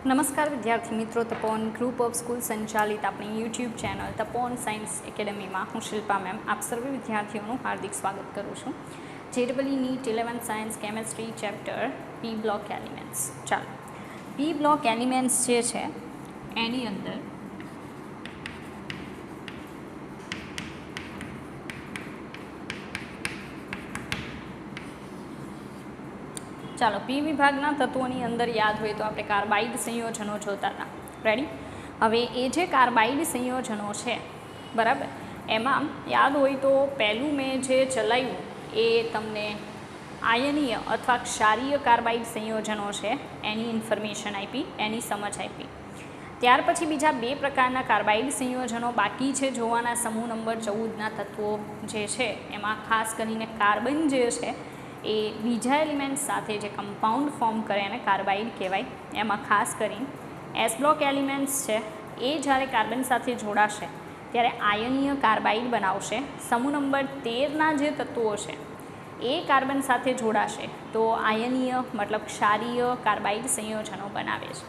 નમસ્કાર વિદ્યાર્થી મિત્રો, તપોન ગ્રુપ ઓફ સ્કૂલ સંચાલિત આપણી યુટ્યુબ ચેનલ તપોન સાયન્સ એકેડમીમાં હું શિલ્પા મેમ આપ સર્વે વિદ્યાર્થીઓનું હાર્દિક સ્વાગત કરું છું. JEE NEET 11 science chemistry chapter P block elements. ચાલો, પી બ્લોક એલિમેન્ટ્સ જે છે એની અંદર ચાલો પી વિભાગના તત્વોની અંદર યાદ હોય તો આપણે કાર્બાઇડ સંયોજનો જોતા હતા. રેડી? હવે એ જે કાર્બાઇડ સંયોજનો છે, બરાબર, એમાં યાદ હોય તો પહેલું મેં જે ચલાવ્યું એ તમને આયનીય અથવા ક્ષારીય કાર્બાઇડ સંયોજનો છે એની ઇન્ફોર્મેશન આપી, એની સમજ આપી. ત્યાર પછી બીજા બે પ્રકારના કાર્બાઇડ સંયોજનો બાકી છે જોવાના, સમૂહ નંબર 14ના તત્વો જે છે એમાં ખાસ કરીને કાર્બન જે છે એ બીજા એલિમેન્ટ સાથે જે કમ્પાઉન્ડ ફોર્મ કરે એને કાર્બાઇડ કહેવાય. એમાં ખાસ કરીને એસ બ્લોક એલિમેન્ટ્સ છે એ જ્યારે કાર્બન સાથે જોડાશે ત્યારે આયનીય કાર્બાઇડ બનાવશે. સમૂહ નંબર 13ના જે તત્વો છે એ કાર્બન સાથે જોડાશે તો આયનીય મતલબ ક્ષારીય કાર્બાઇડ સંયોજનો બનાવે છે.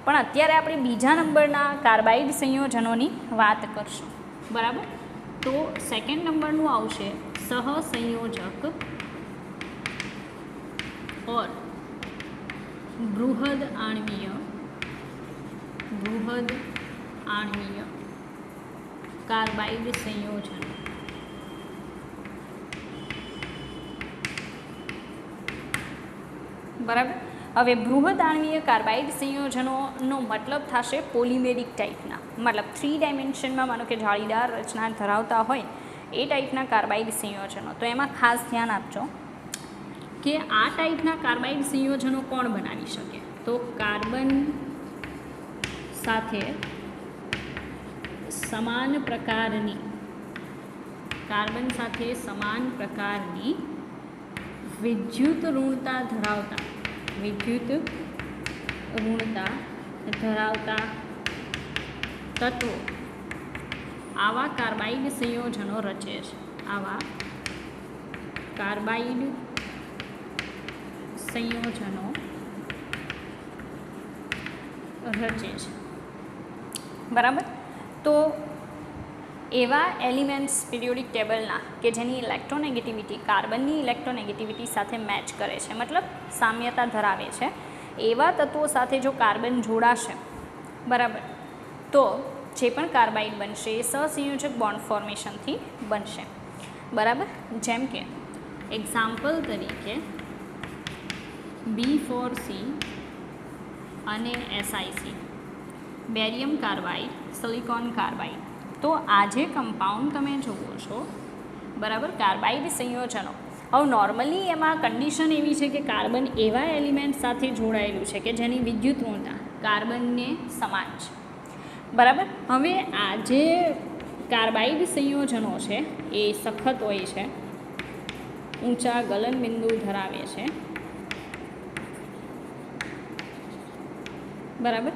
પણ અત્યારે આપણે બીજા નંબરના કાર્બાઇડ સંયોજનોની વાત કરશું, બરાબર. તો સેકન્ડ નંબરનું આવશે સહસંયોજક और बृहद आणवीय कार्बाइड संयोजन. बराबर. હવે બૃહદ આણવીય કાર્બાઇડ સંયોજનોનો મતલબ થશે પોલિમેરિક ટાઈપના, મતલબ 3 ડાયમેન્શનમાં માનો કે જાળીદાર રચના ધરાવતા હોય એ ટાઈપના કાર્બાઇડ સંયોજનો. તો એમાં ખાસ ધ્યાન આપજો કે આ ટાઈપના કાર્બાઇડ સંયોજનો કોણ બનાવી શકે? તો કાર્બન સાથે સમાન પ્રકારની વિદ્યુત ઋણતા ધરાવતા તત્વો આવા કાર્બાઇડ સંયોજનો રચે છે. આવા કાર્બાઇડ સંયોજનો રચે છે, બરાબર. તો એવા એલિમેન્ટ્સ પીરિયોડિક ટેબલના કે જેની ઇલેક્ટ્રોનેગેટિવિટી કાર્બનની ઇલેક્ટ્રોનેગેટિવિટી સાથે મેચ કરે છે, મતલબ સામ્યતા ધરાવે છે, એવા તત્વો સાથે જો કાર્બન જોડાશે, બરાબર, તો જે પણ કાર્બાઇડ બનશે એ સહસંયોજક બોન્ડ ફોર્મેશનથી બનશે, બરાબર. જેમ કે એક્ઝામ્પલ તરીકે B4C અને SiC, barium carbide, silicon carbide. તો આ જે કમ્પાઉન્ડ તમે જુઓ છો, બરાબર, કાર્બાઇડ સંયોજનો. હવે નોર્મલી એમાં કન્ડિશન એવી છે કે કાર્બન એવા એલિમેન્ટ સાથે જોડાયેલું છે કે જેની વિદ્યુત ઋણતા કાર્બનને સમાન છે, બરાબર. હવે આ જે કાર્બાઇડ સંયોજનો છે એ સખત હોય છે, ઊંચા ગલનબિંદુ ધરાવે છે, બરાબર,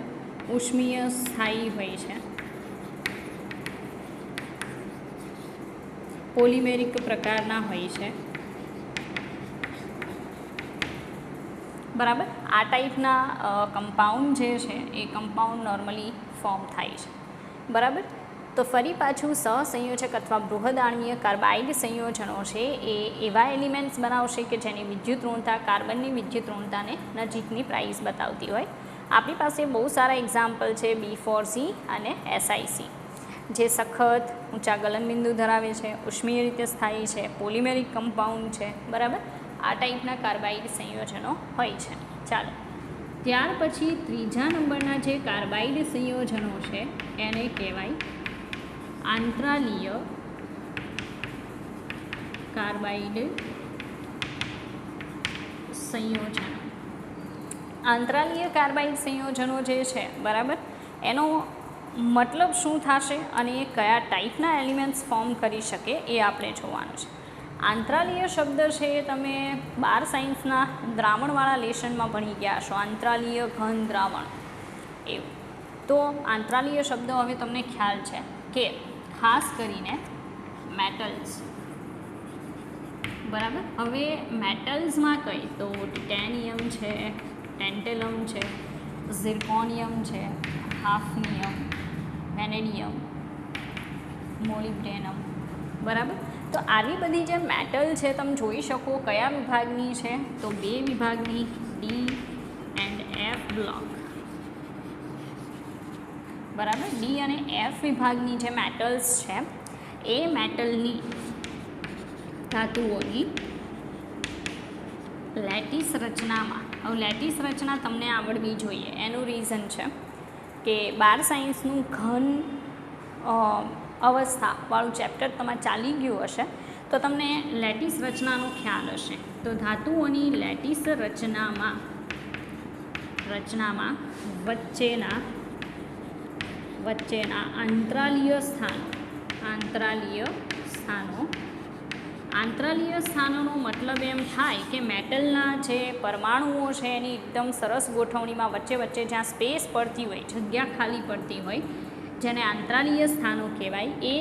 ઉષ્મીય સ્થાયી હોય છે, પોલિમેરિક પ્રકારના હોય છે, બરાબર. આ ટાઈપના કમ્પાઉન્ડ જે છે એ કમ્પાઉન્ડ નોર્મલી ફોર્મ થાય છે, બરાબર. તો ફરી પાછું સહસંયોજક અથવા બૃહદ આણવીય કાર્બાઇડ સંયોજનો છે એ એવા એલિમેન્ટ્સ બનાવશે કે જેની વિદ્યુત ઋણતા કાર્બનની વિદ્યુત ઋણતાને નજીકની પ્રાઇસ બતાવતી હોય. આપણી પાસે બહુ સારા એક્ઝામ્પલ છે B4C અને SiC, જે સખત ઊંચા ગલનબિંદુ ધરાવે છે, ઉષ્મીય રીતે સ્થાયી છે, પોલિમેરિક કમ્પાઉન્ડ છે, બરાબર. આ ટાઈપના કાર્બાઇડ સંયોજનો હોય છે. ચાલો, ત્યાર પછી ત્રીજા નંબરના જે કાર્બાઇડ સંયોજનો છે એને કહેવાય આંતરાલીય કાર્બાઇડ સંયોજનો. આંતરાલીય કાર્બાઇડ સંયોજનો જે છે, બરાબર, એનો મતલબ શું થશે અને એ કયા ટાઈપના એલિમેન્ટ્સ ફોર્મ કરી શકે એ આપણે જોવાનું છે. આંતરાલીય શબ્દ છે એ તમે 12 સાયન્સના દ્રાવણવાળા લેશનમાં ભણી ગયા છો, આંતરાલીય ઘન દ્રાવણ એવું. તો આંતરાલીય શબ્દ હવે તમને ખ્યાલ છે કે ખાસ કરીને મેટલ્સ, બરાબર. હવે મેટલ્સમાં કઈ તો ટિટેનિયમ છે, ટેન્ટેલમ છે, ઝિર્કોનિયમ છે, હાફનિયમ, વેનેડિયમ, મોલિબ્ડેનમ, બરાબર. તો આવી બધી જે મેટલ છે તમે જોઈ શકો કયા વિભાગની છે, તો 2 વિભાગની, ડી એન્ડ એફ બ્લોક, બરાબર. ડી અને એફ વિભાગની જે મેટલ્સ છે એ મેટલની ધાતુઓની લેટિસ રચનામાં, હવે લેટિસ રચના તમને આવડવી જોઈએ. એનું રીઝન છે કે 12 સાયન્સનું ઘન અવસ્થાવાળું ચેપ્ટર તમારે ચાલી ગયું હશે તો તમને લેટિસ રચનાનો ખ્યાલ હશે. તો ધાતુઓની લેટિસ રચનામાં વચ્ચેના આંતરાલીય સ્થાનોનો મતલબ એમ થાય કે મેટલના જે પરમાણુઓ છે એની એકદમ સરસ ગોઠવણીમાં વચ્ચે જ્યાં સ્પેસ પડતી હોય, જગ્યા ખાલી પડતી હોય, જેને આંતરાલીય સ્થાનો કહેવાય, એ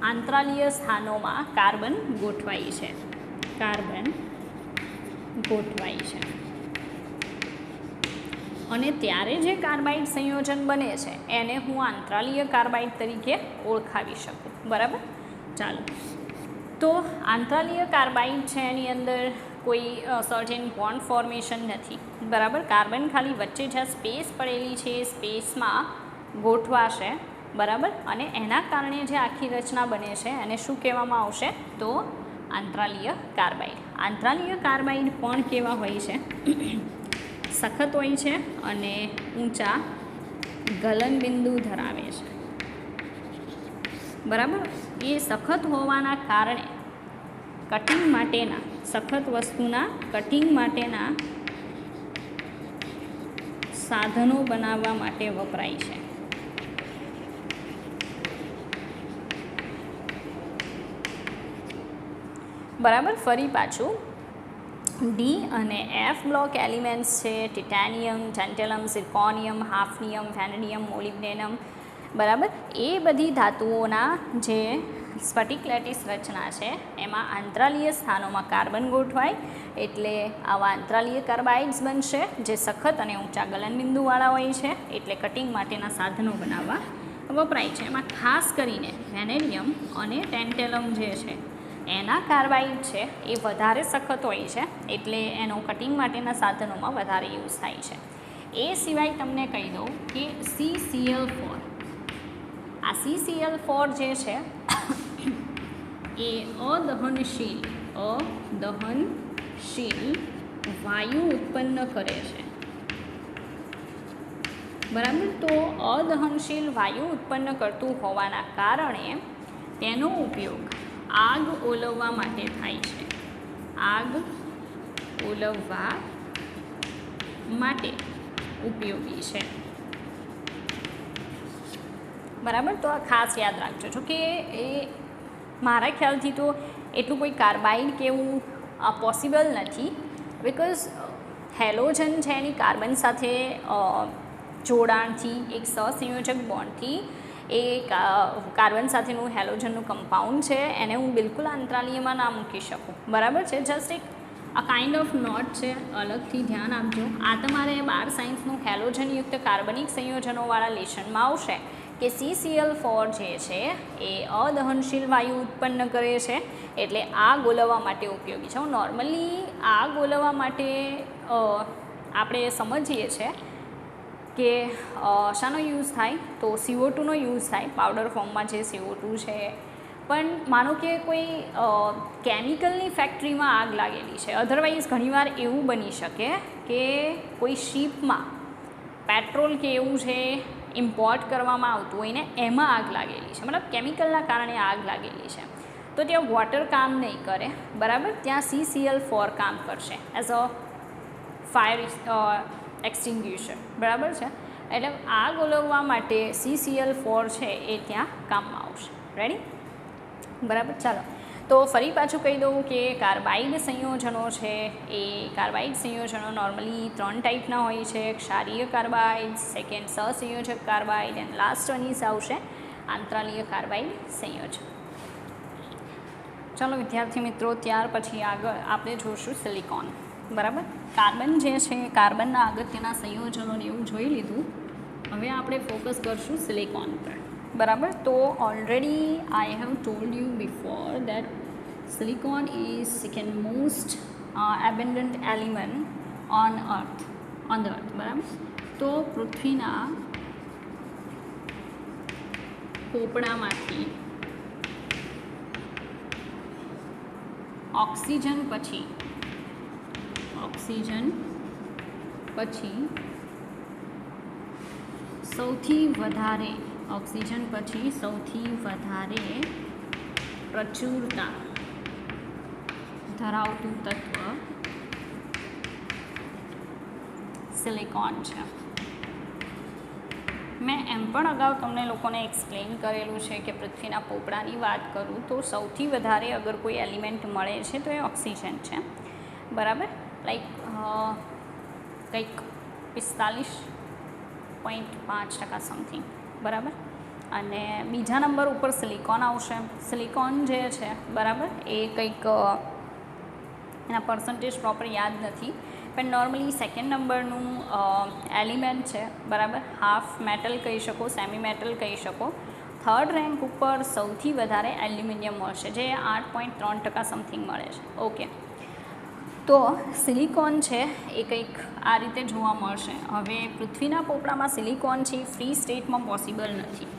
આંતરાલીય સ્થાનોમાં કાર્બન ગોઠવાય છે. અને ત્યારે જે કાર્બાઇડ સંયોજન બને છે એને હું આંતરાલીય કાર્બાઇડ તરીકે ઓળખાવી શકું, બરાબર. ચાલો, તો આંતરાલીય કાર્બાઇડ છે એની અંદર કોઈ સર્ટેન બોન્ડ ફોર્મેશન નથી, બરાબર. કાર્બન ખાલી વચ્ચે જ્યાં સ્પેસ પડેલી છે એ સ્પેસમાં ગોઠવાશે, બરાબર. અને એના કારણે જે આખી રચના બને છે એને શું કહેવામાં આવશે, તો આંતરાલીય કાર્બાઇડ. આંતરાલીય કાર્બાઇડ પણ કેવા હોય છે, સખત હોય છે અને ઊંચા ગલનબિંદુ ધરાવે છે, બરાબર. એ સખત હોવાના કારણે સખત વસ્તુના કટિંગ માટેના સાધનો બનાવવા માટે વપરાય છે. બરાબર. ફરી પાછું ડી અને એફ બ્લોક એલિમેન્ટ્સ છે ટિટેનિયમ, ટેન્ટેલમ, ઝિર્કોનિયમ, હાફનિયમ, વેનેડિયમ, મોલિબ્ડેનમ, બરાબર. એ બધી ધાતુઓના જે સ્ફટિક લેટિસ રચના છે એમાં આંતરાલીય સ્થાનોમાં કાર્બન ગોઠવાય એટલે આવા આંતરાલીય કાર્બાઇડ્સ બનશે જે સખત અને ઊંચા ગલનબિંદુવાળા હોય છે, એટલે કટિંગ માટેના સાધનો બનાવવા વપરાય છે. એમાં ખાસ કરીને વેનેડિયમ અને ટેન્ટેલમ જે છે એના કાર્બાઇડ છે એ વધારે સખત હોય છે એટલે એનો કટિંગ માટેના સાધનોમાં વધારે યુઝ થાય છે. એ સિવાય તમને કહી દઉં કે CCl4, આ CCl4 જે છે એ અદહનશીલ વાયુ ઉત્પન્ન કરે છે, બરાબર. તો અદહનશીલ વાયુ ઉત્પન્ન કરતું હોવાના કારણે તેનો ઉપયોગ આગ ઓલવવા માટે થાય છે. આગ ઓલવવા માટે ઉપયોગી છે, બરાબર. તો આ ખાસ યાદ રાખજો જો કે એ મારા ખ્યાલથી તો એટલું કોઈ કાર્બાઇડ કે એવું પોસિબલ નથી, બિકોઝ હેલોજન છે એની કાર્બન સાથે જોડાણથી, એક સહસંયોજક બોન્ડથી એ કાર્બન સાથેનું હેલોજનનું કમ્પાઉન્ડ છે એને હું બિલકુલ આંતરાલીયમાં ના મૂકી શકું, બરાબર છે. જસ્ટ એક આ કાઇન્ડ ઓફ નોટ છે, અલગથી ધ્યાન આપજો. આ તમારે 12 સાયન્સનું હેલોજનયુક્ત કાર્બનિક સંયોજનોવાળા લેશનમાં આવશે કે CCl4 જે છે એ અદહનશીલ વાયુ ઉત્પન્ન કરે છે એટલે આગ ઓલવવા માટે ઉપયોગી છે. નોર્મલી આગ ઓલવવા માટે આપણે સમજીએ છીએ કે શાનો યુઝ થાય, તો CO2નો યુઝ થાય, પાવડર ફોર્મમાં જે CO2 છે. પણ માનો કે કોઈ કેમિકલની ફેક્ટરીમાં આગ લાગેલી છે, અધરવાઇઝ ઘણીવાર એવું બની શકે કે કોઈ શિપમાં પેટ્રોલ કે એવું છે ઇમ્પોર્ટ કરવામાં આવતું હોય ને એમાં આગ લાગેલી છે, મતલબ કેમિકલના કારણે આગ લાગેલી છે, તો ત્યાં વોટર કામ નહીં કરે, બરાબર. ત્યાં CCl4 કામ કરશે એઝ અ ફાયર એક્સટિંગ્યુશર, બરાબર છે. એટલે આગ ઓલવવા માટે CCl4 છે એ ત્યાં કામમાં આવશે. રેડી, બરાબર. ચાલો, તો ફરી પાછું કહી દઉં કે કાર્બાઇડ સંયોજનો છે એ કાર્બાઇડ સંયોજનો નોર્મલી 3 ટાઈપના હોય છે. ક્ષારીય કાર્બાઇડ, સેકન્ડ સહસંયોજક carbide and last one is આવશે આંતરાલીય કાર્બાઇડ સંયોજન. ચાલો વિદ્યાર્થી મિત્રો, ત્યાર પછી આગળ આપણે જોઈશું સિલિકોન. બરાબર. કાર્બન જે છે કાર્બનના અગત્યના સંયોજનોને એવું જોઈ લીધું. હવે આપણે ફોકસ કરશું સિલિકોન પર. બરાબર. તો already I have told you before that silicon is second most abundant element on the earth. બરાબર. તો પૃથ્વીના પોપડામાંથી ઓક્સિજન પછી સૌથી વધારે પ્રચુરતા ધરાવતું તત્વ સિલિકોન છે. મેં એમ પણ અગાઉ તમને લોકોને એક્સપ્લેન કરેલું છે કે પૃથ્વીના પોપડાની વાત કરું તો સૌથી વધારે અગર કોઈ એલિમેન્ટ મળે છે તો એ ઓક્સિજન છે. બરાબર. લાઈક કંઈક 45.5% સમથિંગ. બરાબર. અને બીજા નંબર ઉપર સિલિકોન આવશે. સિલિકોન જે છે બરાબર એ કંઈક એના પર્સન્ટેજ પ્રોપર યાદ નથી, પણ નોર્મલી સેકન્ડ નંબરનું એલિમેન્ટ છે. બરાબર. હાફ મેટલ કહી શકો, સેમી મેટલ કહી શકો. થર્ડ રેન્ક ઉપર સૌથી વધારે એલ્યુમિનિયમ મળશે, જે 8.3% સમથિંગ મળે છે. ઓકે. તો સિલિકોન છે એ કંઈક આ રીતે જોવા મળશે. હવે પૃથ્વીના પોપડામાં સિલિકોન છે ફ્રી સ્ટેટમાં પોસિબલ નથી.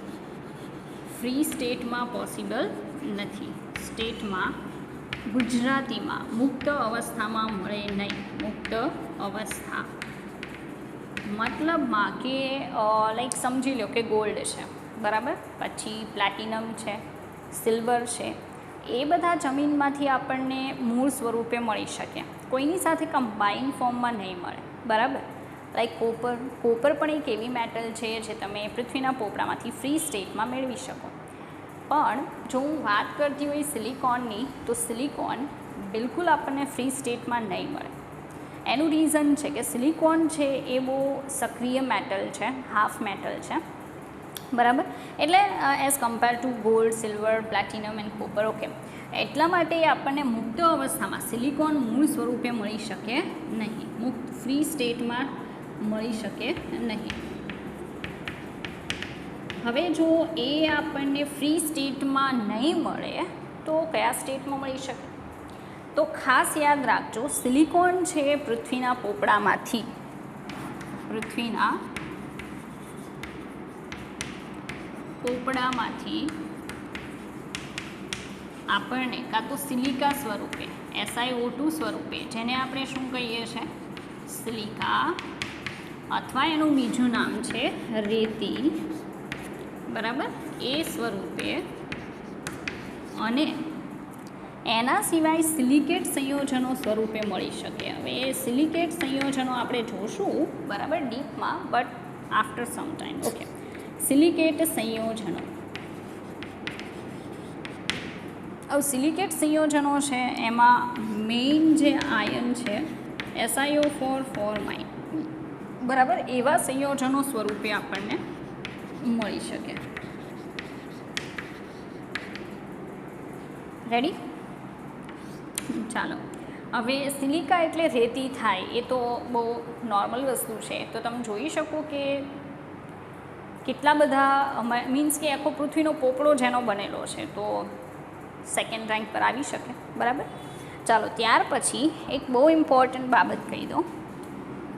સ્ટેટમાં ગુજરાતીમાં મુક્ત અવસ્થામાં મળે નહીં. મુક્ત અવસ્થા મતલબમાં કે લાઈક સમજી લો કે ગોલ્ડ છે. બરાબર. પછી પ્લેટિનમ છે, સિલ્વર છે, એ બધા જમીનમાંથી આપણને મૂળ સ્વરૂપે મળી શકે, કોઈની સાથે કમ્બાઈન ફોર્મમાં નહીં મળે. બરાબર. લાઈક કોપર પણ એક એવી મેટલ છે જે તમે પૃથ્વીના પોપડામાંથી ફ્રી સ્ટેટમાં મેળવી શકો. પણ જો હું વાત કરતી હોય સિલિકોનની, તો સિલિકોન બિલકુલ આપણને ફ્રી સ્ટેટમાં નહીં મળે. એનું રીઝન છે કે સિલિકોન છે એ બહુ સક્રિય મેટલ છે, હાફ મેટલ છે. બરાબર. એટલે as compare to gold, silver, platinum and copper. Okay. એટલા માટે આપણને મુક્ત અવસ્થામાં સિલિકોન મૂળ સ્વરૂપે મળી શકે નહીં, મુક્ત ફ્રી સ્ટેટમાં મળી શકે નહીં. હવે જો એ આપણને ફ્રી સ્ટેટમાં નહીં મળે તો કયા સ્ટેટમાં મળી શકે? તો ખાસ યાદ રાખજો, સિલિકોન છે પૃથ્વીના પોપડામાંથી આપણને કાં તો સિલિકા સ્વરૂપે, SiO2 સ્વરૂપે, જેને આપણે શું કહીએ છીએ સિલિકા, અથવા એનું બીજું નામ છે રેતી. બરાબર. એ સ્વરૂપે, અને એના સિવાય સિલિકેટ સંયોજનો સ્વરૂપે મળી શકે. હવે એ સિલિકેટ સંયોજનો આપણે જોશું બરાબર ડીપમાં, but after some time. Okay. Silicate સંયોજનો. હવે સિલિકેટ સંયોજનો છે એમાં મેઇન જે આયન છે SiO4 બરાબર, એવા સંયોજનો સ્વરૂપે આપણને મળી શકે. રેડી? ચાલો. હવે સિલિકા એટલે રેતી થાય, એ તો બહુ નોર્મલ વસ્તુ છે. તો તમે જોઈ શકો કે કેટલા બધા મીન્સ કે આખો પૃથ્વીનો પોપડો જેનો બનેલો છે, તો સેકન્ડ રેન્ક પર આવી શકે. બરાબર. ચાલો. ત્યાર પછી એક બહુ ઇમ્પોર્ટન્ટ બાબત કહી દો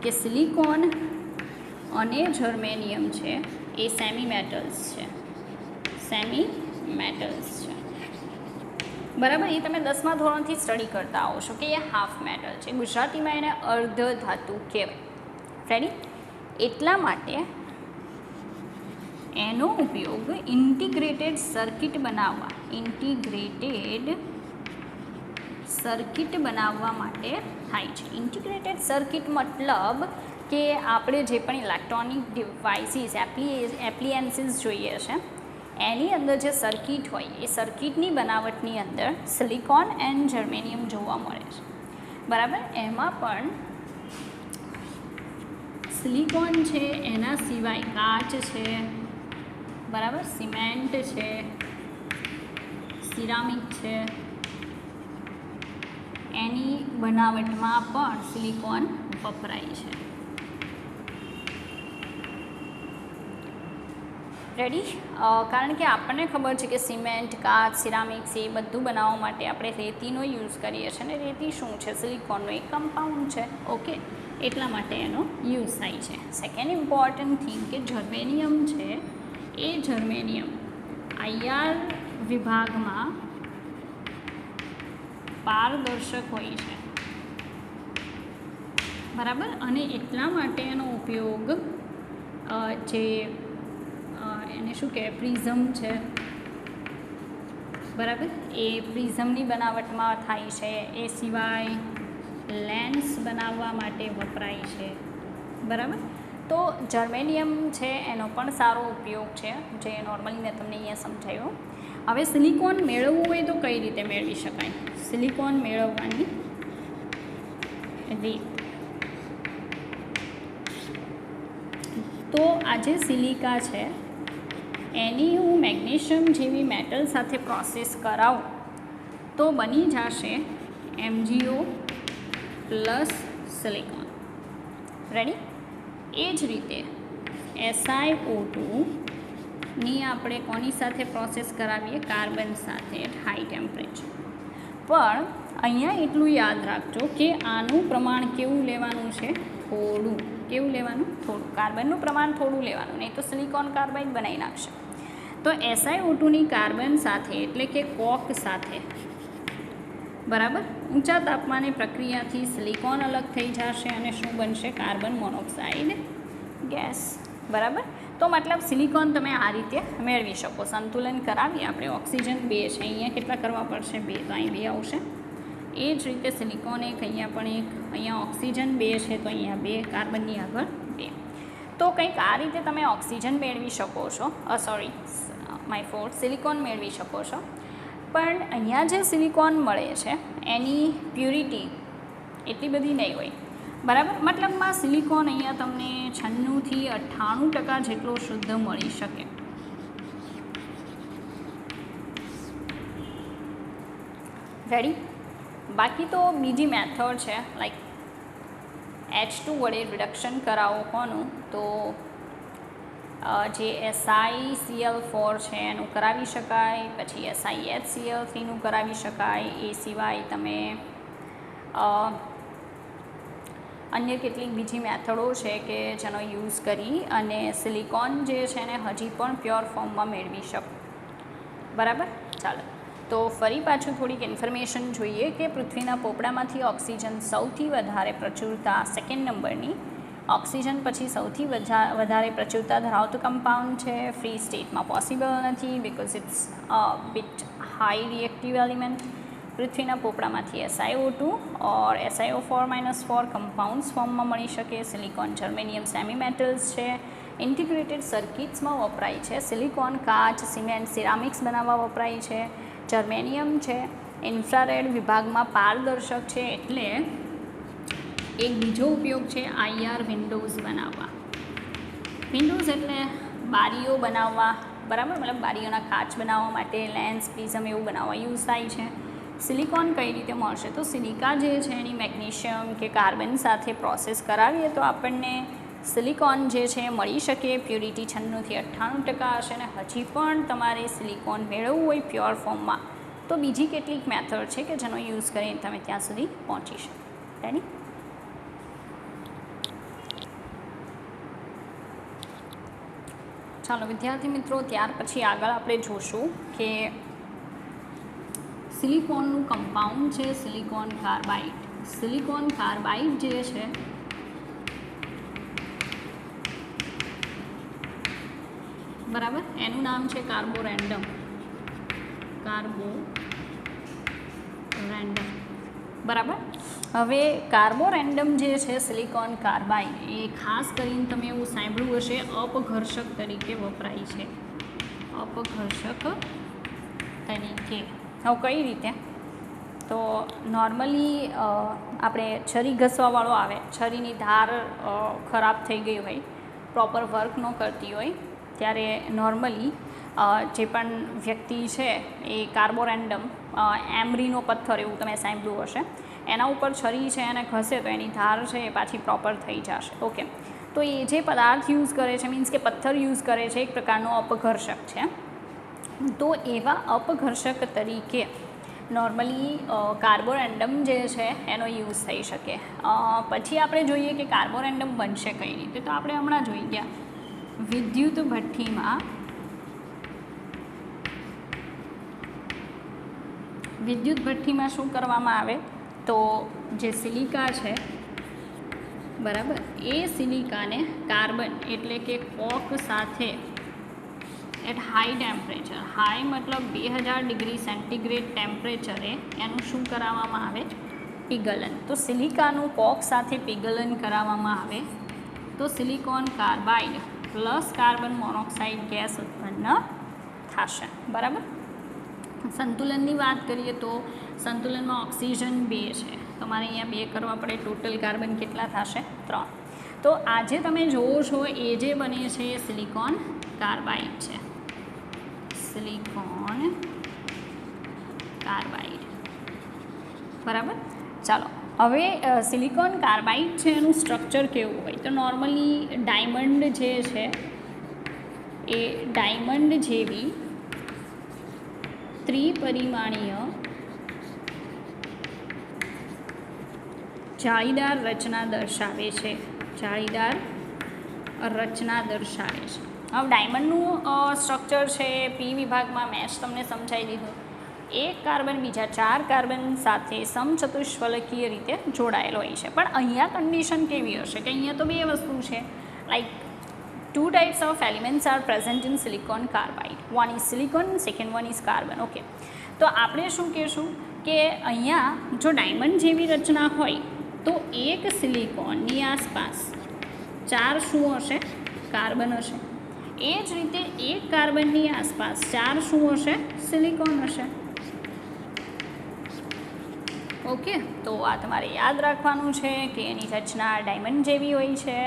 કે સિલિકોન અને જર્મેનિયમ છે એ સેમી મેટલ્સ છે. બરાબર. એ તમે 10મા ધોરણથી સ્ટડી કરતા આવો છો કે એ હાફ મેટલ છે. ગુજરાતીમાં એને અર્ધ ધાતુ કહેવાય. રેડી? એટલા માટે એનો ઉપયોગ ઇન્ટિગ્રેટેડ સર્કિટ બનાવવા માટે થાય છે. ઇન્ટિગ્રેટેડ સર્કિટ મતલબ કે આપણે જે પણ ઇલેક્ટ્રોનિક ડિવાઇસીસ, એપ્લિયન્સીસ જોઈએ છે, એની અંદર જે સર્કિટ હોય એ સર્કિટની બનાવટની અંદર સિલિકોન એન્ડ જર્મેનિયમ જોવા મળે છે. બરાબર. એમાં પણ સિલિકોન છે, એના સિવાય કાચ છે, બરાબર, સિમેન્ટ છે, સિરામિક છે, એની બનાવટમાં પણ સિલિકોન વપરાય છે. રેડી? કારણ કે આપણને ખબર છે કે સિમેન્ટ, કાચ, સિરામિક્સ એ બધું બનાવવા માટે આપણે રેતીનો યુઝ કરીએ છીએ, અને રેતી શું છે? સિલિકોનનો એક કમ્પાઉન્ડ છે. ઓકે, એટલા માટે એનો યુઝ થાય છે. સેકન્ડ ઇમ્પોર્ટન્ટ થિંગ કે જર્મેનિયમ છે, એ જર્મેનિયમ IR વિભાગમાં પારદર્શક હોય છે, બરાબર. અને એટલા માટે એનો ઉપયોગ જે એને શું કહેવાય, પ્રિઝમ છે, બરાબર, એ પ્રિઝમની બનાવટમાં થાય છે. એ સિવાય લેન્સ બનાવવા માટે વપરાય છે, બરાબર. તો જર્મેનિયમ છે એનો પણ સારો ઉપયોગ છે, જે નોર્મલી મેં તમને અહીંયા સમજાવ્યો. હવે સિલિકોન મેળવવું હોય તો કઈ રીતે મેળવી શકાય? સિલિકોન મેળવવાની રીત. તો આ જે સિલિકા છે એની હું મેગ્નેશિયમ જેવી મેટલ સાથે પ્રોસેસ કરાવું તો બની જશે MgO પ્લસ સિલિકોન. રેડી? એ જ રીતે SiO2ની આપણે કોની સાથે પ્રોસેસ કરાવીએ? કાર્બન સાથે એટ હાઈ ટેમ્પરેચર. પણ અહીંયા એટલું યાદ રાખજો કે આનું પ્રમાણ કેવું લેવાનું છે? થોડું. કેવું લેવાનું? થોડું. કાર્બનનું પ્રમાણ થોડું લેવાનું, નહીં તો સિલિકોન કાર્બાઇડ બનાવી નાખશે. તો SiO2ની કાર્બન સાથે એટલે કે કોક સાથે, બરાબર, ઊંચા તાપમાને પ્રક્રિયાથી સિલિકોન અલગ થઈ જશે અને શું બનશે? કાર્બન મોનોક્સાઇડ ગેસ, બરાબર. તો મતલબ સિલિકોન તમે આ રીતે મેળવી શકો. સંતુલન કરાવીએ આપણે. ઓક્સિજન 2 છે, અહીંયા કેટલા કરવા પડશે? 2. તો અહીં 2 આવશે. એ જ રીતે સિલિકોન 1, અહીંયા પણ 1, અહીંયા ઓક્સિજન 2 છે તો અહીંયા 2, કાર્બનની આગળ 2. તો કંઈક આ રીતે તમે ઓક્સિજન મેળવી શકો છો, સિલિકોન મેળવી શકો છો. પણ અહીંયા જે સિલિકોન મળે છે એની પ્યુરિટી એટલી બધી નહીં હોય, બરાબર. મતલબમાં સિલિકોન અહીંયા તમને 96 થી 98% જેટલો શુદ્ધ મળી શકે. રેડી? બાકી તો બીજી મેથડ છે, લાઈક H2 વડે રિડક્શન કરાવો કોનું? તો જે SiCl4 છે એનું કરાવી શકાય, પછી SiHCl3નું કરાવી શકાય. એ સિવાય તમે અન્ય કેટલીક બીજી મેથડો છે કે જેનો યુઝ કરી અને સિલિકોન જે છે એને હજી પણ પ્યોર ફોર્મમાં મેળવી શકો, બરાબર. ચાલો, તો ફરી પાછું થોડીક ઇન્ફોર્મેશન જોઈએ કે પૃથ્વીના પોપડામાંથી ઓક્સિજન સૌથી વધારે પ્રચુરતા, સેકન્ડ નંબરની, ઓક્સિજન પછી સૌથી વધારે પ્રચુરતા ધરાવતું કમ્પાઉન્ડ છે. ફ્રી સ્ટેટમાં પોસિબલ નથી because it's bit high reactive element. પૃથ્વીના પોપડામાંથી SiO2 ઓર SiO4-4 કમ્પાઉન્ડ્સ ફોર્મમાં મળી શકે. સિલિકોન, જર્મેનિયમ સેમી મેટલ્સ છે, ઇન્ટિગ્રેટેડ સર્કિટ્સમાં વપરાય છે. સિલિકોન કાચ, સિમેન્ટ, સિરામિક્સ બનાવવા વપરાય છે. જર્મેનિયમ છે ઇન્ફ્રારેડ વિભાગમાં પારદર્શક છે, એટલે એક બીજો ઉપયોગ છે IR વિન્ડોઝ બનાવવા. વિન્ડોઝ એટલે બારીઓ બનાવવા, બરાબર, મતલબ બારીઓના કાચ બનાવવા માટે લેન્સ, પ્રિઝમ એવું બનાવવા યુઝ થાય છે. સિલિકોન કઈ રીતે મળશે? તો સિલિકા જે છે એની મેગ્નેશિયમ કે કાર્બન સાથે પ્રોસેસ કરાવીએ તો આપણને સિલિકોન જે છે મળી શકે. પ્યુરિટી 96 થી 98% હશે. અને હજી પણ તમારે સિલિકોન મેળવવું હોય પ્યોર ફોર્મમાં તો બીજી કેટલીક મેથડ છે કે જેનો યુઝ કરીને તમે ત્યાં સુધી પહોંચી શકો. રેડી? ચાલો વિદ્યાર્થી મિત્રો, ત્યાર પછી આગળ આપણે જોશું કે સિલિકોનનું કમ્પાઉન્ડ છે સિલિકોન કાર્બાઇડ. સિલિકોન કાર્બાઇડ જે છે બરાબર, એનું નામ છે કાર્બોરેન્ડમ. બરાબર. હવે કાર્બોરેન્ડમ જે છે સિલિકોન કાર્બાઇડ એ ખાસ કરીને તમે એવું સાંભળ્યું હશે અપઘર્ષક તરીકે વપરાય છે. અપઘર્ષક તરીકે. હવે કઈ રીતે? તો નોર્મલી આપણે છરી ઘસવાવાળો આવે, છરીની ધાર ખરાબ થઈ ગઈ હોય, પ્રોપર વર્ક ન કરતી હોય, ત્યારે નોર્મલી જે પણ વ્યક્તિ છે એ કાર્બોરેન્ડમ, એમરીનો પથ્થર એવું તમે સાંભળ્યું હશે, એના ઉપર છરી છે અને ઘસે તો એની ધાર છે એ પાછી પ્રોપર થઈ જશે. ઓકે, તો એ જે પદાર્થ યુઝ કરે છે, મીન્સ કે પથ્થર યુઝ કરે છે, એક પ્રકારનો અપઘર્ષક છે. તો એવા અપઘર્ષક તરીકે નોર્મલી કાર્બોરેન્ડમ જે છે એનો યુઝ થઈ શકે. પછી આપણે જોઈએ કે કાર્બોરેન્ડમ બનશે કઈ રીતે. તો આપણે હમણાં જોઈ ગયા વિદ્યુત ભઠ્ઠીમાં શું કરવામાં આવે, તો જે સિલિકા છે બરાબર, એ સિલિકાને કાર્બન એટલે કે કોક સાથે એટ હાઈ ટેમ્પરેચર, હાઈ મતલબ 2000 ડિગ્રી સેન્ટીગ્રેડ ટેમ્પરેચરે એનું શું કરાવવામાં આવે, પીગલન. તો સિલિકાનું કોક સાથે પીગલન કરાવવામાં આવે તો silicon carbide plus carbon monoxide gas ઉત્પન્ન થશે. બરાબર. સંતુલનની વાત કરીએ તો સંતુલનમાં ઓક્સિજન 2 છે, તમારે અહીંયા 2 કરવા પડે, ટોટલ કાર્બન કેટલા થશે, 3. તો આજે તમે જોવો છો એ જે બને છે એ સિલિકોન કાર્બાઇડ છે, સિલિકોન કાર્બાઇડ. બરાબર. ચાલો, હવે સિલિકોન કાર્બાઇડ છે એનું સ્ટ્રક્ચર કેવું હોય, તો નોર્મલી ડાયમંડ જે છે એ ડાયમંડ જેવી ત્રિપરિમાણીય જાળીદાર રચના દર્શાવે છે, જાળીદાર રચના દર્શાવે છે. હવે ડાયમંડનું સ્ટ્રક્ચર છે પી વિભાગમાં મેં તમને સમજાવી દીધું. એક કાર્બન બીજા 4 કાર્બન સાથે સમચતુષ્ફલકીય રીતે જોડાયેલો હોય છે. પણ અહીંયા કન્ડિશન કેવી હશે કે અહીંયા તો 2 વસ્તુ છે, like 2 types of elements are present in silicon carbide. One is silicon, second one is carbon. Okay, તો આપણે શું કહેશું કે અહીંયા જો ડાયમંડ જેવી રચના હોય તો એક સિલિકોનની આસપાસ 4 શું હશે, કાર્બન હશે. એ જ રીતે એક કાર્બનની આસપાસ 4 શું હશે, સિલિકોન હશે. ઓકે, તો આ તમારે યાદ રાખવાનું છે કે એની રચના ડાયમંડ જેવી હોય છે.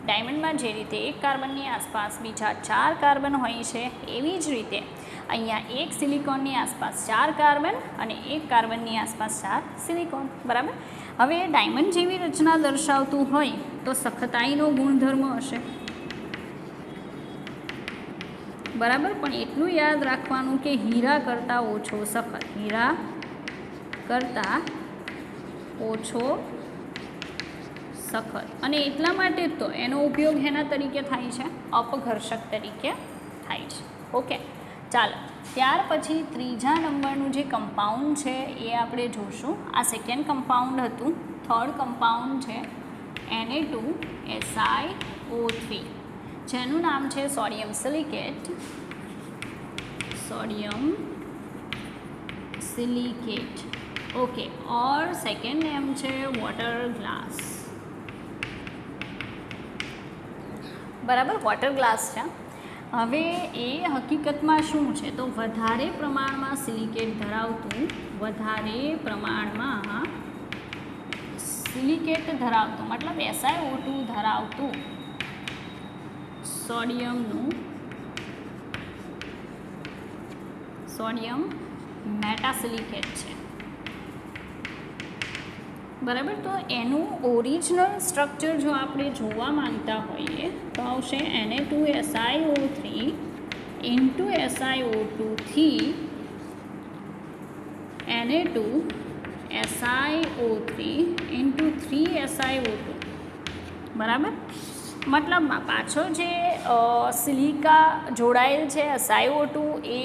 ડાયમંડમાં જે રીતે એક કાર્બનની આસપાસ બીજા 4 કાર્બન હોય છે, એવી જ રીતે અહીંયા એક સિલિકોનની આસપાસ 4 કાર્બન અને એક કાર્બનની આસપાસ 4 સિલિકોન. બરાબર. હવે ડાયમંડ જેવી રચના દર્શાવતું હોય તો સખતાઈનો ગુણધર્મ હશે. બરાબર. પણ એટલું યાદ રાખવાનું કે હીરા કરતાં ઓછો સખત, હીરા કરતાં ઓછો સખત. અને એટલા માટે તો એનો ઉપયોગ એના તરીકે થાય છે, અપઘર્ષક તરીકે થાય છે. ઓકે, ચાલો. ત્યાર પછી ત્રીજા નંબરનું જે કમ્પાઉન્ડ છે એ આપણે જોશું. આ સેકન્ડ કમ્પાઉન્ડ હતું. થર્ડ કમ્પાઉન્ડ છે Na2SiO3, જેનું નામ છે sodium silicate. Sodium silicate. Okay, or second name છે વોટર ગ્લાસ. બરાબર, વોટર ગ્લાસ છે. હવે એ હકીકતમાં શું છે, તો વધારે પ્રમાણમાં સિલિકેટ ધરાવતું, મતલબ SiO2 ધરાવતું સોડિયમ મેટાસિલિકેટ છે. બરાબર. તો એનું ઓરિજિનલ સ્ટ્રક્ચર જો આપણે જોવા માંગતા હોઈએ તો આવશે Na2SiO3 ઇન્ટુ SiO2 થી Na2SiO3 ઇન્ટુ 3SiO2. બરાબર. મતલબમાં પાછળ જે સિલિકા જોડાયેલ છે SiO2 એ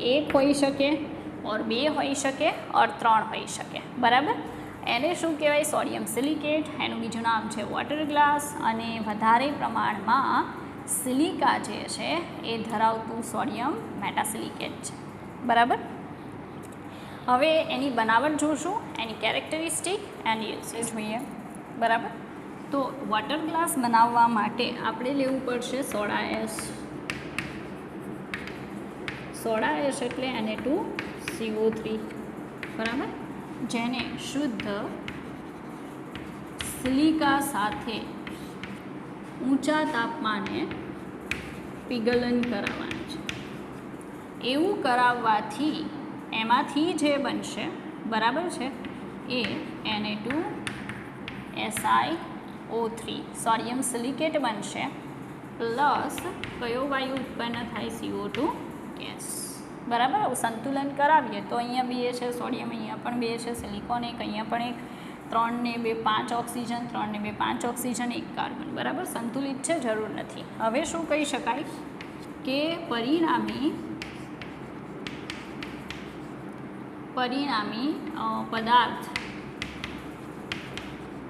1 હોઈ શકે, ઓર 2 હોઈ શકે, ઓર 3 હોઈ શકે. બરાબર. એને શું કહેવાય, સોડિયમ સિલિકેટ. એનું બીજું નામ છે વોટર ગ્લાસ. અને વધારે પ્રમાણમાં સિલિકા જે છે એ ધરાવતું સોડિયમ મેટાસિલિકેટ છે. બરાબર. હવે એની બનાવટ જોશું, એની કેરેક્ટરિસ્ટિક એન્ડ યુઝેજ જોઈએ. બરાબર. તો વોટર ગ્લાસ બનાવવા માટે આપણે લેવું પડશે સોડા એશ. સોડા એશ એટલે Na2CO3. બરાબર. જેને શુદ્ધ સિલિકા સાથે ઊંચા તાપમાને પીગલન કરાવવાનું છે. એવું કરાવવાથી એમાંથી જે બનશે, બરાબર છે, એ Na2SiO3 સોડિયમ સિલિકેટ બનશે પ્લસ કયો વાયુ ઉત્પન્ન થાય CO2 ગેસ. બરાબર. આવું સંતુલન કરાવીએ તો અહીંયા 2 છે સોડિયમ, અહીંયા પણ 2 છે, સિલિકોન 1, અહીંયા પણ 1, 3 ને 2 5 ઓક્સિજન, 3 ને 2 5 ઓક્સિજન, 1 કાર્બન. બરાબર. સંતુલિત છે, જરૂર નથી. હવે શું કહી શકાય કે પરિણામી પદાર્થ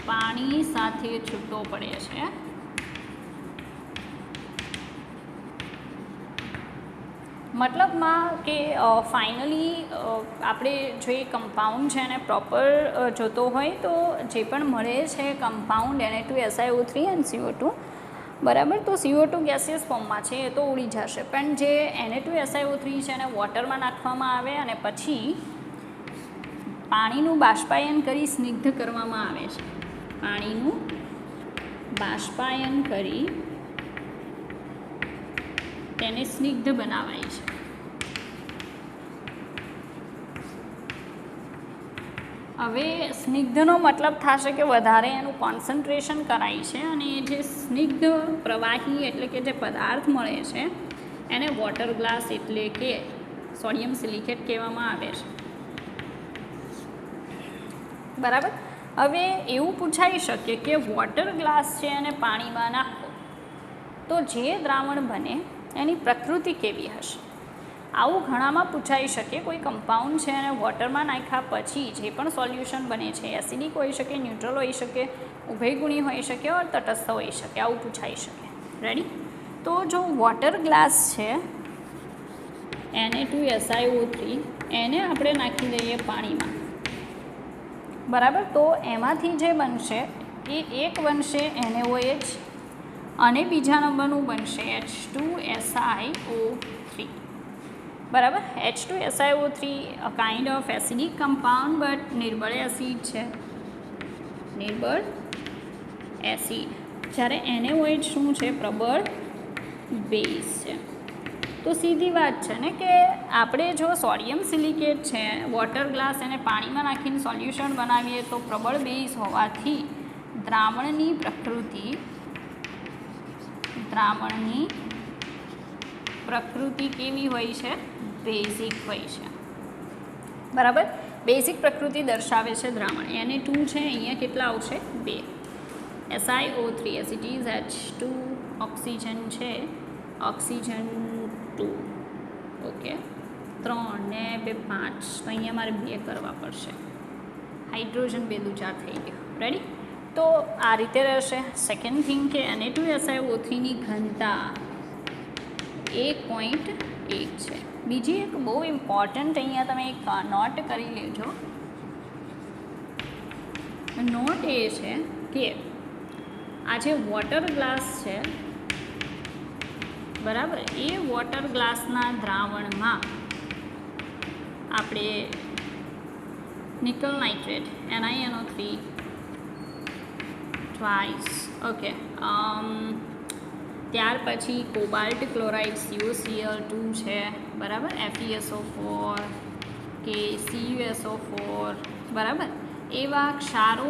પાણી સાથે છૂટો પડે છે. મતલબમાં કે ફાઇનલી આપણે જો એ કમ્પાઉન્ડ છે એને પ્રોપર જોતો હોય તો જે પણ મળે છે કમ્પાઉન્ડ Na2SiO3 અને CO2, બરાબર, તો CO2 ગેસિયસ ફોર્મમાં છે એ તો ઉડી જશે, પણ જે Na2SiO3 છે એને વોટરમાં નાખવામાં આવે અને પછી પાણીનું બાષ્પાયન કરી સ્નિગ્ધ કરવામાં આવે છે. પાણીનું બાષ્પાયન કરી તેને સ્નિગ્ધ બનાવાય છે. હવે સ્નિગ્ધનો મતલબ થશે કે વધારે એનું કોન્સન્ટ્રેશન કરાય છે અને એ જે સ્નિગ્ધ પ્રવાહી એટલે કે જે પદાર્થ મળે છે એને વોટર ગ્લાસ એટલે કે સોડિયમ સિલિકેટ કહેવામાં આવે છે. બરાબર. હવે એવું પૂછાઈ શકે કે વોટર ગ્લાસ છે અને પાણીમાં નાખો તો જે દ્રાવણ બને એની પ્રકૃતિ કેવી હશે? આવું ઘણામાં પૂછાઈ શકે. કોઈ કમ્પાઉન્ડ છે અને વોટરમાં નાખ્યા પછી જે પણ સોલ્યુશન બને છે એસિડિક હોઈ શકે, ન્યુટ્રલ હોઈ શકે, ઉભયગુણી હોઈ શકે ઓર તટસ્થ હોઈ શકે. આવું પૂછાઈ શકે. રેડી? તો જો વોટર ગ્લાસ છે Na2SiO3 એને આપણે નાખી દઈએ પાણીમાં, બરાબર, તો એમાંથી જે બનશે એ એક બનશે NaOH અને બીજા નંબરનું બનશે H2SiO3. બરાબર. H2SiO3 a kind of acidic compound but નિર્બળ એસિડ છે, નિર્બળ એસિડ. જ્યારે NaOH શું છે? પ્રબળ બેઝ છે. તો સીધી વાત છે ને કે આપણે જો સોડિયમ સિલિકેટ છે વોટર ગ્લાસ એને પાણીમાં નાખીને સોલ્યુશન બનાવીએ તો પ્રબળ બેઝ હોવાથી દ્રાવણની પ્રકૃતિ કેવી હોય છે? બેઝિક હોય છે. બરાબર. બેઝિક પ્રકૃતિ દર્શાવે છે દ્રાવણ. Na2 છે, અહીંયા કેટલા આવશે? 2. SiO3 as it is H2, oxygen છે ઓક્સિજન 2, ઓકે, 3 ને 2 5, તો અહીંયા મારે 2 કરવા પડશે. હાઇડ્રોજન 2 દુ 4 થઈ ગયો. રેડી? તો આ રીતે રહેશે. સેકન્ડ થિંગ કે Na2SiO3ની ઘનતા 1.1 છે. બીજી એક બહુ ઇમ્પોર્ટન્ટ અહીંયા તમે એક નોટ કરી લેજો. નોટ એ છે કે આ જે વોટર ગ્લાસ છે, બરાબર, એ વોટર ગ્લાસના દ્રાવણમાં આપણે nickel nitrate NiNO3 twice, okay, ત્યાર પછી કોબાલ્ટ ક્લોરાઇડ CuCl2 છે, બરાબર, FeSO4 કે CuSO4, બરાબર, એવા ક્ષારો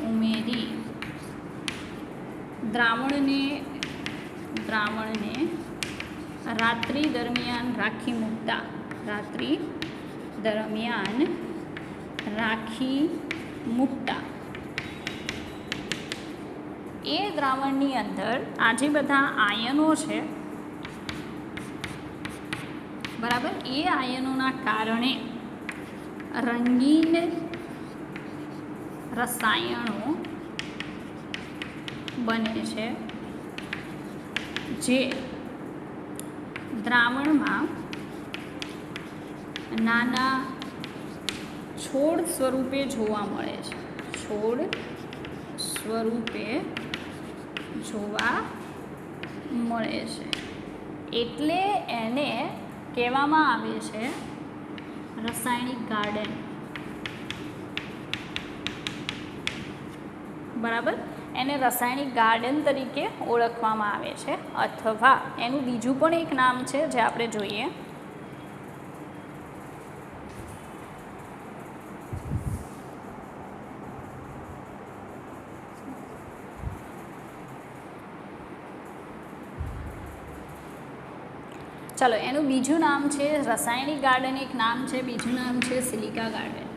ઉમેરી દ્રાવણને રાત્રિ દરમિયાન રાખી મૂકતા એ દ્રાવણની અંદર આ જે બધા આયનો છે, બરાબર, એ આયનોના કારણે રંગીન રસાયણો બને છે જે દ્રાવણમાં નાના છોડ સ્વરૂપે જોવા મળે છે. છોડ સ્વરૂપે જોવા મળે છે એટલે એને કહેવામાં આવે છે રાસાયણિક ગાર્ડન. બરાબર. એને રાસાયણિક ગાર્ડન તરીકે ઓળખવામાં આવે છે, અથવા એનું બીજું પણ એક નામ છે જે આપણે જોઈએ. ચાલો એનું બીજું નામ છે રાસાયણિક ગાર્ડન, એક નામ છે, બીજું નામ છે સિલિકા ગાર્ડન.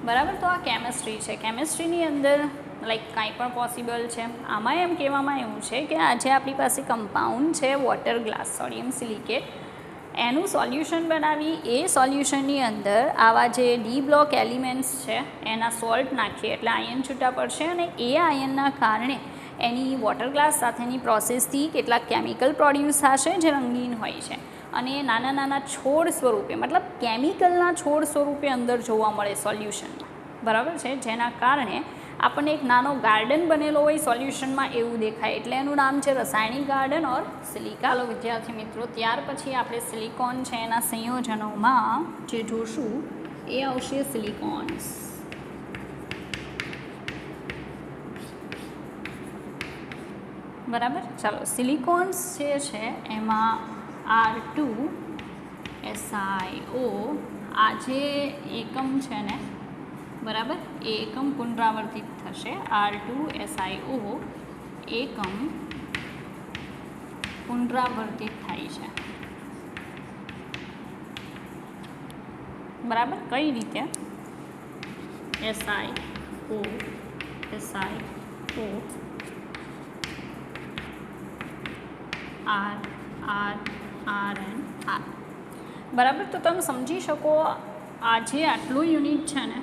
બરાબર. તો આ કેમેસ્ટ્રી છે. કેમેસ્ટ્રીની અંદર લાઈક કાંઈ પણ પોસિબલ છે. આમાં એમ કહેવામાં એવું છે કે આજે આપણી પાસે કમ્પાઉન્ડ છે વોટર ગ્લાસ સોડિયમ સિલિકેટ, એનું સોલ્યુશન બનાવી એ સોલ્યુશનની અંદર આવા જે ડી બ્લોક એલિમેન્ટ્સ છે એના સોલ્ટ નાખીએ એટલે આયન છૂટા પડશે અને એ આયનના કારણે એની વોટર ગ્લાસ સાથેની પ્રોસેસથી કેટલાક કેમિકલ પ્રોડ્યુસ થશે જે રંગીન હોય છે અને એ નાના નાના છોડ સ્વરૂપે મતલબ કેમિકલના છોડ સ્વરૂપે અંદર જોવા મળે સોલ્યુશનમાં. બરાબર છે. જેના કારણે આપણને એક નાનો ગાર્ડન બનેલો હોય સોલ્યુશનમાં એવું દેખાય એટલે એનું નામ છે રાસાયણિક ગાર્ડન ઓર સિલિકા. વિદ્યાર્થી મિત્રો, ત્યાર પછી આપણે સિલિકોન છે એના સંયોજનોમાં જે જોશું એ આવશે સિલિકોન્સ. બરાબર. ચાલો સિલિકોન્સ જે છે એમાં R2SiO આ જે એકમ છે ને, બરાબર, એ એકમ પુનરાવર્તિત થશે. R2SiO એકમ પુનરાવર્તિત થાય છે. બરાબર. કઈ રીતે? SiO R and R. બરાબર. તો તમે સમજી શકો આ જે આટલું યુનિટ છે ને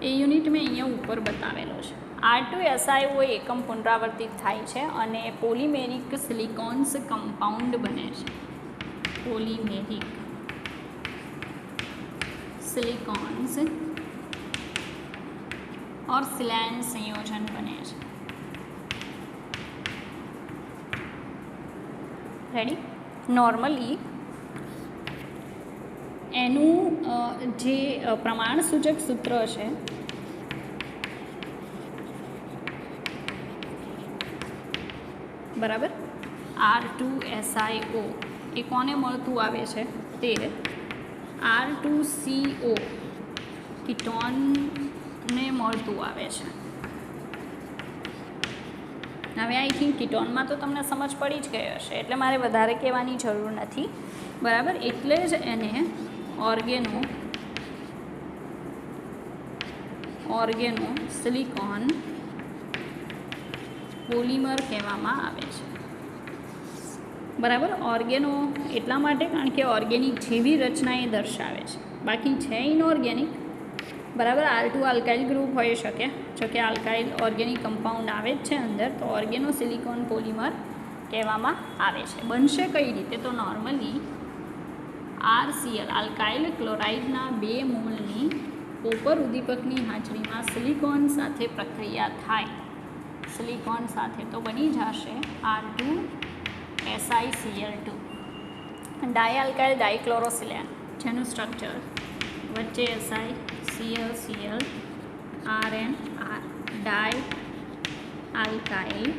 એ યુનિટ મેં અહીંયા ઉપર બતાવેલો છે. R2SiO એકમ પુનરાવર્તિત થાય છે અને પોલિમેરિક સિલિકોન્સ કમ્પાઉન્ડ બને છે. પોલિમેરિક સિલિકોન્સ और सिलैन संयोजन बने છે. રેડી. નોર્મલી એનું જે પ્રમાણ સૂચક સૂત્ર છે બરાબર, R2SiO એ કોને મળતું આવે છે? તે R2CO કીટોનને મળતું આવે છે. હવે આઈ થિંક કીટોનમાં તો તમને સમજ પડી જ ગઈ હશે એટલે મારે વધારે કહેવાની જરૂર નથી. બરાબર. એટલે જ એને ઓર્ગેનો સિલિકોન પોલિમર કહેવામાં આવે છે. બરાબર. ઓર્ગેનો એટલા માટે કારણ કે ઓર્ગેનિક જેવી રચના એ દર્શાવે છે, બાકી છે ઇનઓર્ગેનિક. બરાબર. R2 આલ્કાઇલ ગ્રુપ હોઈ શકે, જો કે આલ્કાઇલ ઓર્ગેનિક કમ્પાઉન્ડ આવે જ છે અંદર, તો ઓર્ગેનો સિલિકોન પોલિમર કહેવામાં આવે છે. બનશે કઈ રીતે? તો નોર્મલી RCl આલ્કાઇલ ક્લોરાઇડના 2 મોલની કોપર ઉદ્દીપકની હાજરીમાં સિલિકોન સાથે પ્રક્રિયા થાય, સિલિકોન સાથે તો બની જશે R2SiCl2 ડાયઆલ્કાઇલ ડાયક્લોરોસિલેન, જેનું સ્ટ્રક્ચર વચ્ચે SiCl R and R ડાયઆલ્કાઇલ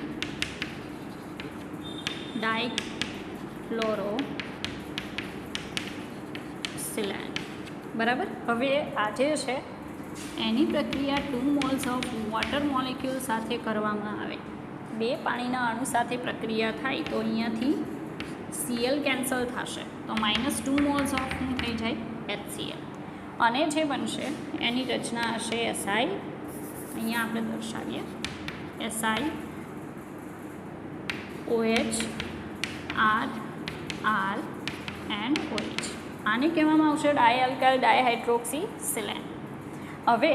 ડાયક્લોરોસિલેન. બરાબર. હવે આજે છે એની પ્રક્રિયા 2 મોલ્સ ઓફ વોટર મોલિક્યુલ સાથે કરવામાં આવે. 2 પાણીના અણુ સાથે પ્રક્રિયા થાય તો અહીંયાથી Cl કેન્સલ થશે તો -2 મોલ્સ ઓફ શું થઈ જાય? HCl. અને જે બનશે એની રચના હશે Si. અહીંયા આપણે દર્શાવીએ SiOH R R and OH. આને કહેવામાં આવશે ડાયઆલ્કાઇલ ડાયહાઇડ્રોક્સીસિલેન. હવે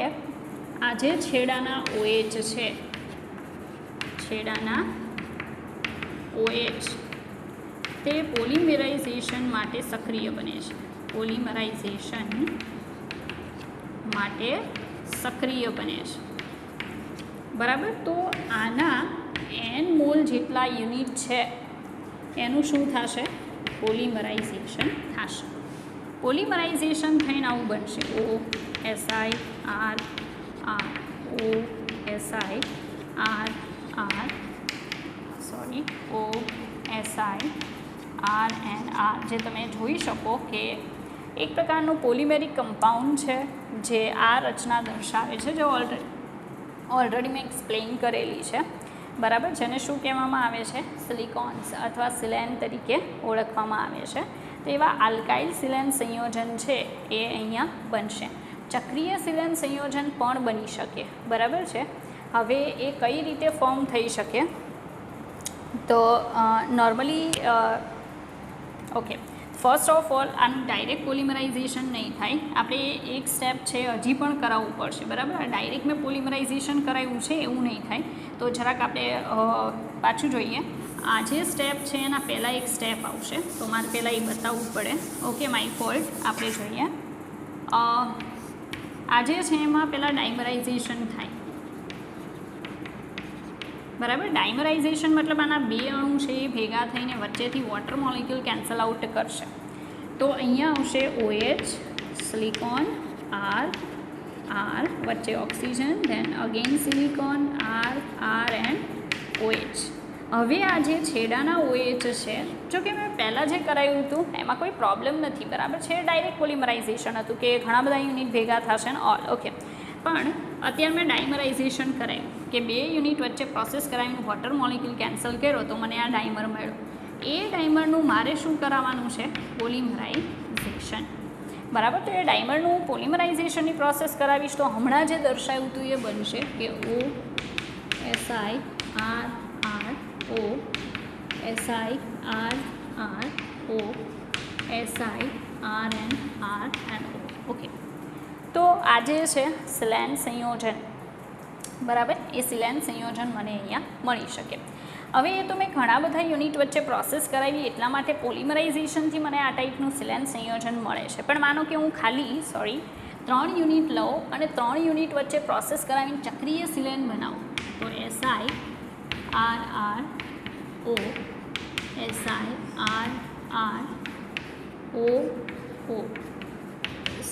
આ જે છેડાના OH છે, છેડાના OH તે પોલિમરાઇઝેશન માટે સક્રિય બને છે. પોલિમરાઇઝેશન માટે સક્રિય બને છે. બરાબર. તો આના n મોલ જેટલા યુનિટ છે એનું શું થશે? પોલિમરાઇઝેશન થશે. પોલિમરાઇઝેશન થઈને આવું બનશે OSi R R OSi R R OSi R and R, જે તમે જોઈ શકો કે એક પ્રકારનું પોલિમેરિક કમ્પાઉન્ડ છે જે આ રચના દર્શાવે છે, જે ઓલરેડી મેં એક્સપ્લેન કરેલી છે, બરાબર, જેને શું કહેવામાં આવે છે, સિલિકોન્સ અથવા સિલેન તરીકે ઓળખવામાં આવે છે. તો એવા આલ્કાઇલ સિલેન સંયોજન છે એ અહીંયા બનશે. ચક્રીય સિલેન સંયોજન પણ બની શકે, બરાબર છે. હવે એ કઈ રીતે ફોર્મ થઈ શકે, તો normally okay, first of all આનું ડાયરેક્ટ પોલિમરાઇઝેશન નહીં થાય, આપણે એક સ્ટેપ છે હજી પણ કરાવવું પડશે, બરાબર. ડાયરેક્ટ મેં પોલિમરાઇઝેશન કરાવ્યું છે એવું નહીં થાય, તો જરાક આપણે પાછું જોઈએ. આ જે સ્ટેપ છે એના પહેલાં એક સ્ટેપ આવશે, તો મારે પહેલાં એ બતાવવું પડે. Okay, my fault. આપણે જોઈએ આ જે છે એમાં પહેલાં ડાયમરાઇઝેશન થાય, બરાબર. ડાયમરાઇઝેશન મતલબ આના બે અણુ છે એ ભેગા થઈને વચ્ચેથી વોટર મોલિક્યુલ કેન્સલ આઉટ કરશે. તો અહીંયા આવશે OH, સિલિકોન, R, વચ્ચે oxygen, then again silicon, R and OH. હવે આ જે છેડાના OH છે, જો કે મેં પહેલાં જે કરાવ્યું હતું એમાં કોઈ પ્રોબ્લેમ નથી, બરાબર છે. ડાયરેક્ટ પોલિમરાઇઝેશન હતું કે ઘણા બધા યુનિટ ભેગા થશે ને ઓલ, ઓકે. પણ અત્યારે મેં ડાયમરાઇઝેશન કરાવ્યું કે બે યુનિટ વચ્ચે પ્રોસેસ કરાવીને વોટર મોલિક્યુલ કેન્સલ કર્યો તો મને આ ડાયમર મળ્યું. એ ડાયમરનું મારે શું કરાવવાનું છે, પોલિમરાઇઝેશન, બરાબર. તો એ ડાયમરનું પોલિમરાઇઝેશનની પ્રોસેસ કરાવીશ તો હમણાં જે દર્શાવ્યું હતું એ બનશે કે OSIRO, SIRRO. ઓકે, તો આ જે છે સિલેન સંયોજન, બરાબર, એ સિલેન સંયોજન મને અહીંયા મળી શકે. હવે એ તો મેં ઘણા બધા યુનિટ વચ્ચે પ્રોસેસ કરાવી એટલા માટે પોલિમરાઇઝેશનથી મને આ ટાઈપનું સિલેન સંયોજન મળે છે. પણ માનો કે હું ખાલી 3 યુનિટ લઉં અને 3 યુનિટ વચ્ચે પ્રોસેસ કરાવીને ચક્રીય સિલેન બનાવું, તો SIRRO,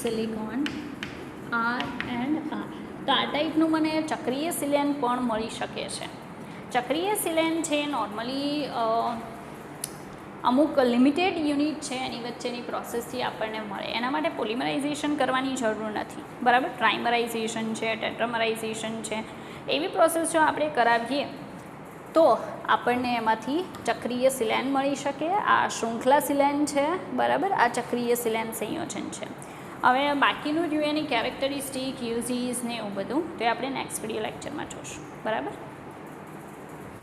silicon, R and R. તો આ ટાઈપનું મને ચક્રીય સિલેન પણ મળી શકે છે. ચક્રીય સિલેન છે નોર્મલી અમુક લિમિટેડ યુનિટ છે એની વચ્ચેની પ્રોસેસથી આપણને મળે, એના માટે પોલિમરાઇઝેશન કરવાની જરૂર નથી, બરાબર. ટ્રાઇમરાઇઝેશન છે, ટેટ્રામરાઇઝેશન છે, એવી પ્રોસેસ જો આપણે કરાવીએ તો આપણને એમાંથી ચક્રીય સિલેન મળી શકે. આ શૃંખલા સિલેન છે, બરાબર, આ ચક્રીય સિલેન સંયોજન છે. હવે બાકીનું રહ્યું એની કેરેક્ટરિસ્ટિક, યુઝીસ ને એવું બધું, તો આપણે નેક્સ્ટ વિડીયો લેક્ચરમાં જોઈશું, બરાબર.